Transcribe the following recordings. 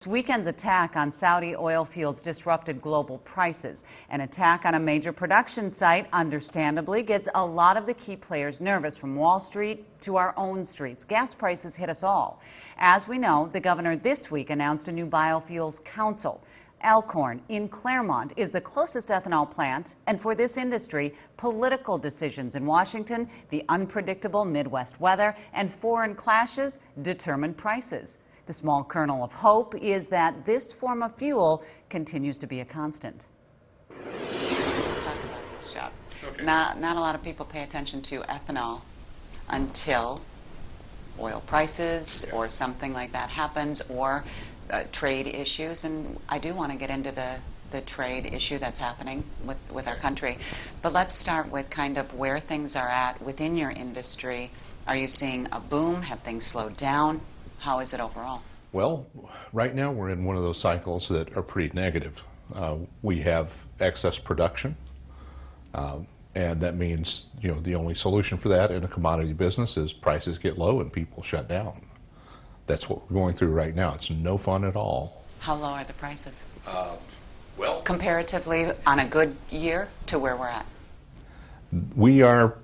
This weekend's attack on Saudi oil fields disrupted global prices. An attack on a major production site, understandably, gets a lot of the key players nervous, from Wall Street to our own streets. Gas prices hit us all. As we know, the governor this week announced a new biofuels council. Elkhorn in Claremont is the closest ethanol plant, and for this industry, political decisions in Washington, the unpredictable Midwest weather, and foreign clashes determine prices. The small kernel of hope is that this form of fuel continues to be a constant. Let's talk about this job. Okay. Not a lot of people pay attention to ethanol until oil prices or something like that happens, or trade issues. And I do want to get into the trade issue that's happening with our country. But let's start with kind of where things are at within your industry. Are you seeing a boom? Have things slowed down? How is it overall? Well, right now we're in one of those cycles that are pretty negative. We have excess production, and that means, the only solution for that in a commodity business is prices get low and people shut down. That's what we're going through right now. It's no fun at all. How low are the prices? Well, comparatively on a good year to where we're at? We are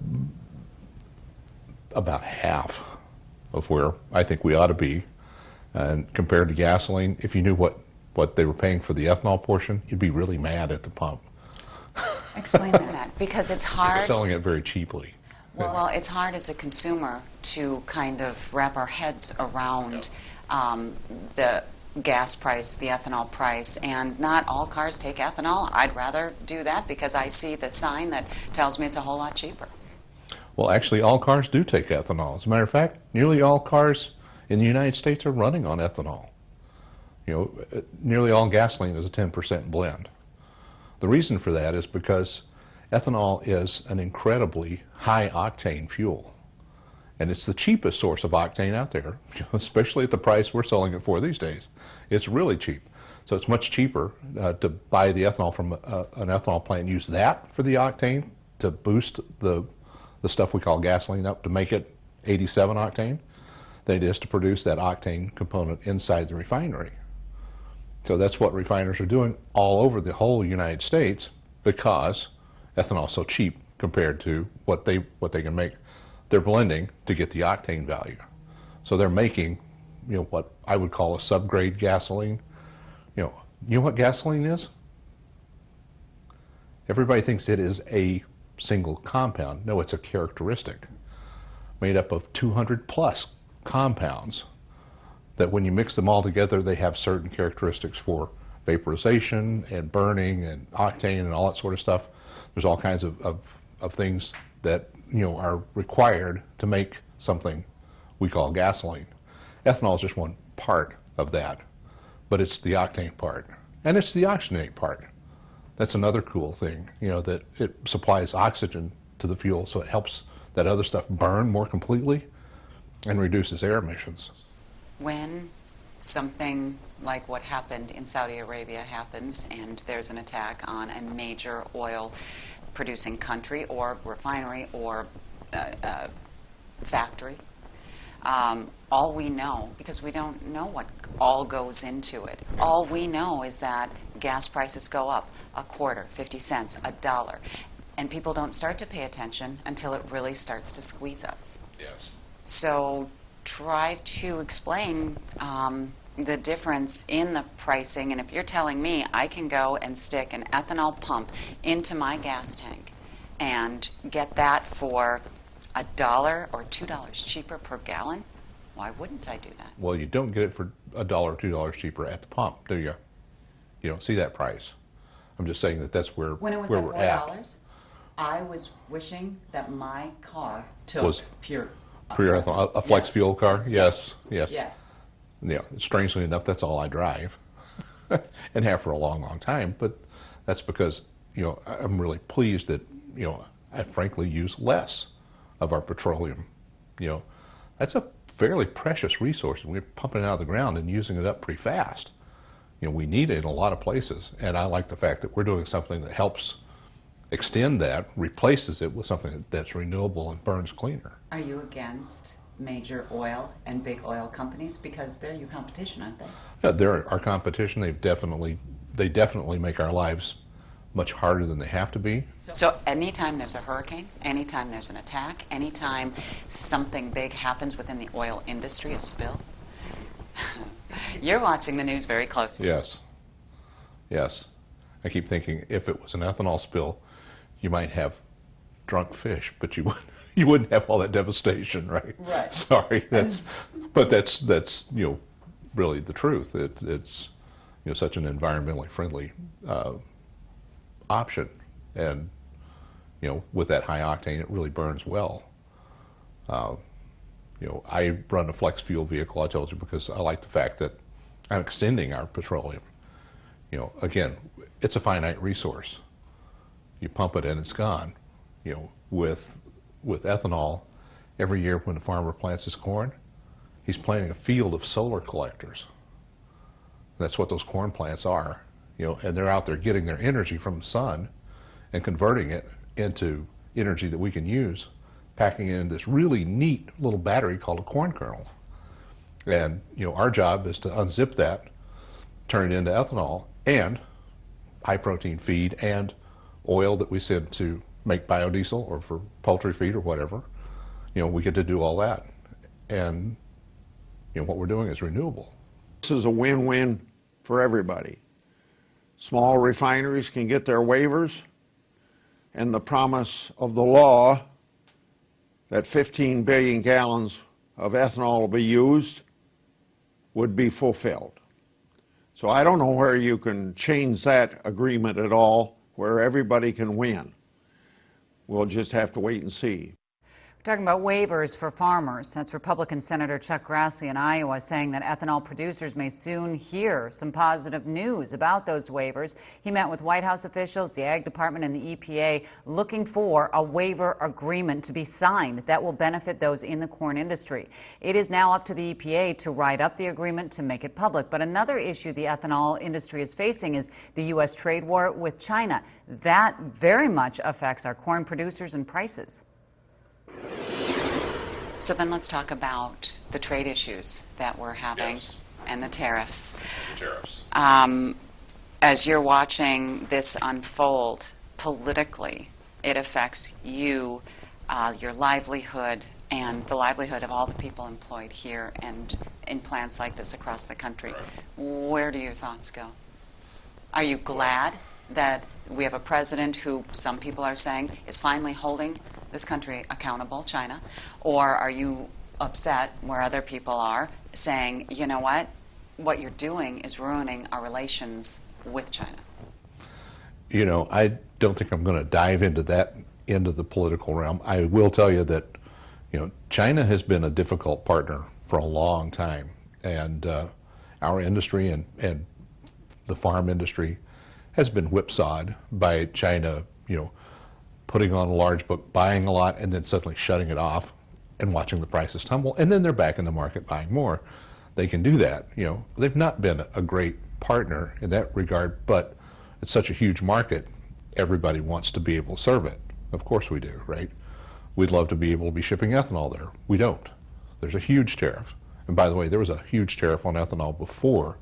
about half of where I think we ought to be. And compared to gasoline, if you knew what they were paying for the ethanol portion, you'd be really mad at the pump. Explain that, because it's hard. They're selling it very cheaply. Well, it's hard as a consumer to kind of wrap our heads around the gas price, the ethanol price, and not all cars take ethanol. I'd rather do that because I see the sign that tells me it's a whole lot cheaper. Well, actually, all cars do take ethanol. As a matter of fact, nearly all cars in the United States are running on ethanol. Nearly all gasoline is a 10% blend. The reason for that is because ethanol is an incredibly high-octane fuel. And it's the cheapest source of octane out there, especially at the price we're selling it for these days. It's really cheap. So it's much cheaper to buy the ethanol from an ethanol plant and use that for the octane to boost the stuff we call gasoline up to make it 87 octane than it is to produce that octane component inside the refinery. So that's what refiners are doing all over the whole United States, because ethanol is so cheap compared to what they can make. They're blending to get the octane value. So they're making, what I would call a subgrade gasoline. You know what gasoline is? Everybody thinks it is a single compound. No, it's a characteristic made up of 200 plus compounds that when you mix them all together, they have certain characteristics for vaporization and burning and octane and all that sort of stuff. There's all kinds of things that are required to make something we call gasoline. Ethanol is just one part of that, but it's the octane part, and it's the oxygenate part. That's another cool thing, that it supplies oxygen to the fuel, so it helps that other stuff burn more completely and reduces air emissions. When something like what happened in Saudi Arabia happens and there's an attack on a major oil producing country or refinery or factory, all we know, because we don't know what all goes into it, all we know is that gas prices go up a quarter, 50 cents, $1, and people don't start to pay attention until it really starts to squeeze us. Yes. So try to explain the difference in the pricing, and if you're telling me I can go and stick an ethanol pump into my gas tank and get that for $1 or $2 cheaper per gallon, why wouldn't I do that? Well, you don't get it for $1 or $2 cheaper at the pump, do you? You don't see that price. I'm just saying that's where when it was where at we're $4, at. I was wishing that my car took pure ethanol, a flex fuel car. Yes. Yeah. Strangely enough, that's all I drive, and have for a long, long time. But that's because I'm really pleased that I frankly use less of our petroleum. That's a fairly precious resource, and we're pumping it out of the ground and using it up pretty fast. We need it in a lot of places, and I like the fact that we're doing something that helps extend that, replaces it with something that's renewable and burns cleaner. Are you against major oil and big oil companies? Because they're your competition, aren't they? Yeah, they're our competition. They definitely make our lives much harder than they have to be. So anytime there's a hurricane, anytime there's an attack, anytime something big happens within the oil industry, a spill, you're watching the news very closely. Yes. Yes. I keep thinking if it was an ethanol spill, you might have drunk fish, but you wouldn't have all that devastation, right? Right. Sorry, that's really the truth. It's such an environmentally friendly option, and with that high octane, it really burns well. I run a flex fuel vehicle, I told you, because I like the fact that I'm extending our petroleum. Again, it's a finite resource. You pump it and it's gone. With ethanol, every year when the farmer plants his corn, he's planting a field of solar collectors. That's what those corn plants are. And they're out there getting their energy from the sun and converting it into energy that we can use, packing it in this really neat little battery called a corn kernel. And our job is to unzip that, turn it into ethanol and high protein feed and oil that we send to make biodiesel or for poultry feed or whatever. We get to do all that. And what we're doing is renewable. This is a win-win for everybody. Small refineries can get their waivers, and the promise of the law that 15 billion gallons of ethanol will be used would be fulfilled. So I don't know where you can change that agreement at all, where everybody can win. We'll just have to wait and see. We're talking about waivers for farmers. That's Republican Senator Chuck Grassley in Iowa saying that ethanol producers may soon hear some positive news about those waivers. He met with White House officials, the Ag Department, and the EPA looking for a waiver agreement to be signed that will benefit those in the corn industry. It is now up to the EPA to write up the agreement to make it public. But another issue the ethanol industry is facing is the U.S. trade war with China. That very much affects our corn producers and prices. So then let's talk about the trade issues that we're having. Yes. And the tariffs. Tariffs. As you're watching this unfold politically, it affects you, your livelihood, and the livelihood of all the people employed here and in plants like this across the country. Right. Where do your thoughts go? Are you glad that we have a president who some people are saying is finally holding this country accountable, China? Or are you upset, where other people are, saying, you know what you're doing is ruining our relations with China? I don't think I'm going to dive into that end of the political realm. I will tell you that, China has been a difficult partner for a long time. And our industry and the farm industry has been whipsawed by China, putting on a large book, buying a lot, and then suddenly shutting it off and watching the prices tumble, and then they're back in the market buying more. They can do that. They've not been a great partner in that regard, but it's such a huge market, everybody wants to be able to serve it. Of course we do, right? We'd love to be able to be shipping ethanol there. We don't. There's a huge tariff. And by the way, there was a huge tariff on ethanol before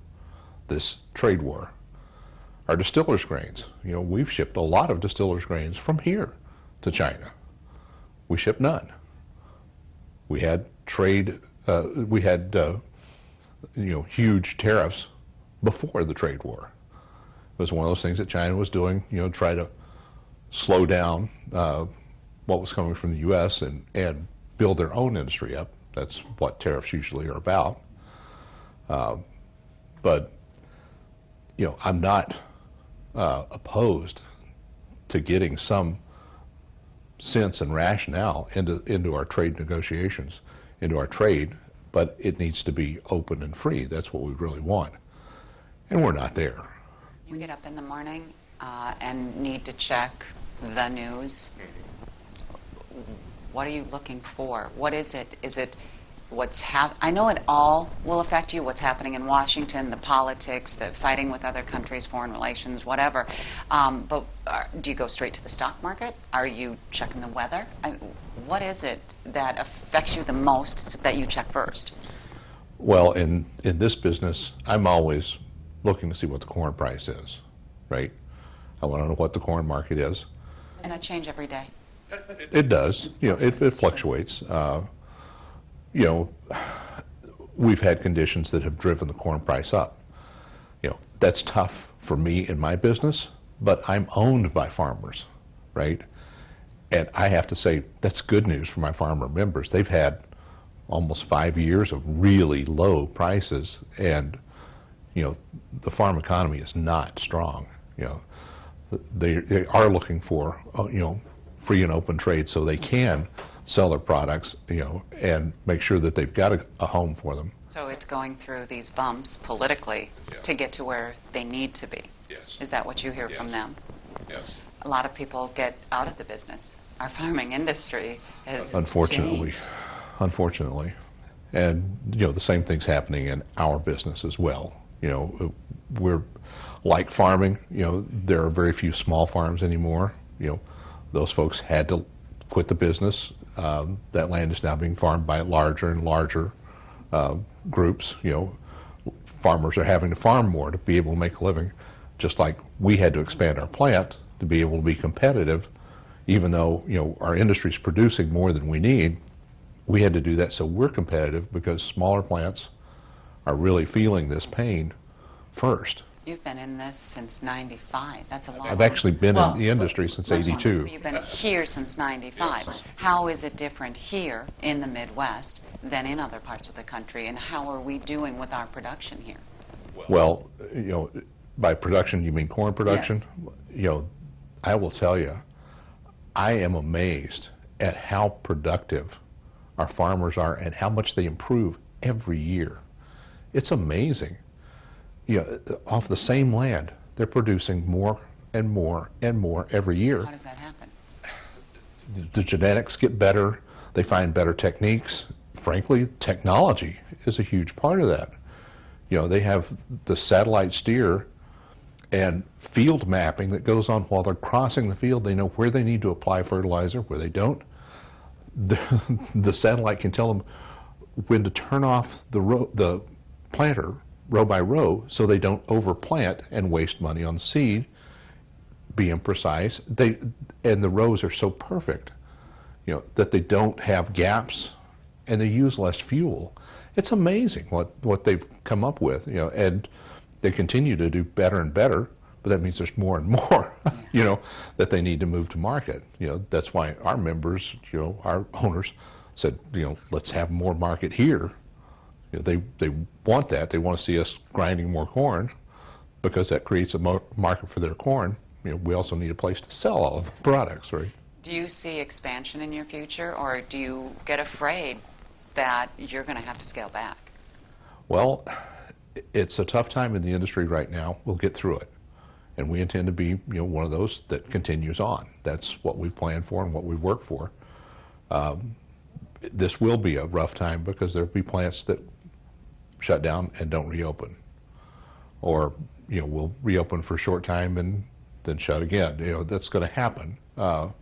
this trade war. Our distillers' grains, we've shipped a lot of distillers' grains from here to China. We ship none. We had trade, huge tariffs before the trade war. It was one of those things that China was doing, try to slow down what was coming from the U.S. and build their own industry up. That's what tariffs usually are about. But I'm not opposed to getting some sense and rationale into our trade negotiations, into our trade, but it needs to be open and free. That's what we really want. And we're not there. You get up in the morning and need to check the news. What are you looking for? What is it? Is it I know it all will affect you, what's happening in Washington, the politics, the fighting with other countries, foreign relations, whatever. But do you go straight to the stock market? Are you checking the weather? What is it that affects you the most that you check first? Well, in this business, I'm always looking to see what the corn price is, right? I want to know what the corn market is. Does that change every day? It does. It fluctuates. We've had conditions that have driven the corn price up. That's tough for me in my business, but I'm owned by farmers, right? And I have to say that's good news for my farmer members. They've had almost 5 years of really low prices, and the farm economy is not strong. They are looking for free and open trade so they can sell their products, and make sure that they've got a home for them. So it's going through these bumps politically to get to where they need to be. Yes. Is that what you hear from them? Yes. A lot of people get out of the business. Our farming industry is Unfortunately. And the same thing's happening in our business as well. We're like farming. There are very few small farms anymore. Those folks had to quit the business. That land is now being farmed by larger and larger groups. Farmers are having to farm more to be able to make a living, just like we had to expand our plant to be able to be competitive. Even though our industry's producing more than we need, we had to do that so we're competitive, because smaller plants are really feeling this pain first. You've been in this since '95. That's a long time. I've actually been in the industry since '82. You've been here since '95. Yes. How is it different here in the Midwest than in other parts of the country, and how are we doing with our production here? Well, by production you mean corn production? Yes. I will tell you, I am amazed at how productive our farmers are and how much they improve every year. It's amazing. Off the same land, they're producing more and more and more every year. How does that happen? The genetics get better, they find better techniques. Frankly, technology is a huge part of that. They have the satellite steer and field mapping that goes on while they're crossing the field. They know where they need to apply fertilizer, where they don't. The satellite can tell them when to turn off the planter row by row so they don't overplant and waste money on seed, be imprecise. And the rows are so perfect, that they don't have gaps and they use less fuel. It's amazing what they've come up with, and they continue to do better and better, but that means there's more and more, that they need to move to market. That's why our members, our owners said, let's have more market here. They want that. They want to see us grinding more corn, because that creates a market for their corn. We also need a place to sell all of the products, right? Do you see expansion in your future, or do you get afraid that you're going to have to scale back? Well, it's a tough time in the industry right now. We'll get through it. And we intend to be, one of those that continues on. That's what we plan for and what we work for. This will be a rough time, because there'll be plants that shut down and don't reopen. Or, we'll reopen for a short time and then shut again. That's going to happen. And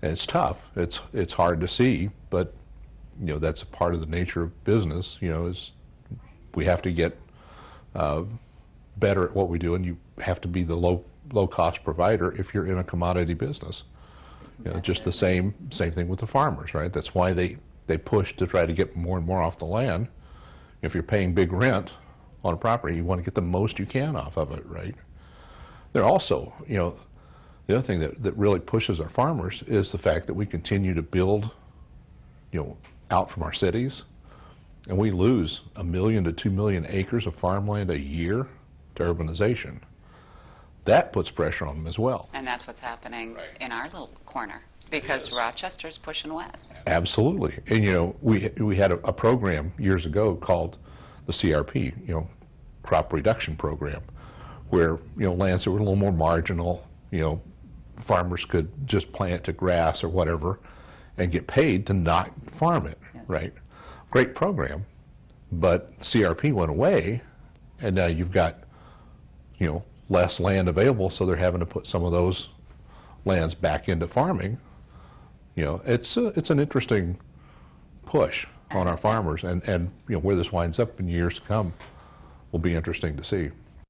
it's tough. It's hard to see, but that's a part of the nature of business. Is we have to get better at what we do, and you have to be the low cost provider if you're in a commodity business. Just the same thing with the farmers, right? That's why they push to try to get more and more off the land. If you're paying big rent on a property, you want to get the most you can off of it, right? They're also, the other thing that really pushes our farmers is the fact that we continue to build, out from our cities, and we lose 1 million to 2 million acres of farmland a year to urbanization. That puts pressure on them as well. And that's what's happening in our little corner, because Rochester's pushing west. Absolutely. And we had a program years ago called the CRP, Crop Reduction Program, where lands that were a little more marginal, farmers could just plant to grass or whatever and get paid to not farm it, right? Of great program, but CRP went away, and now you've got, you know, less land available, so they're having to put some of those lands back into farming. You know, it's an interesting push on our farmers, and you know, where this winds up in years to come will be interesting to see.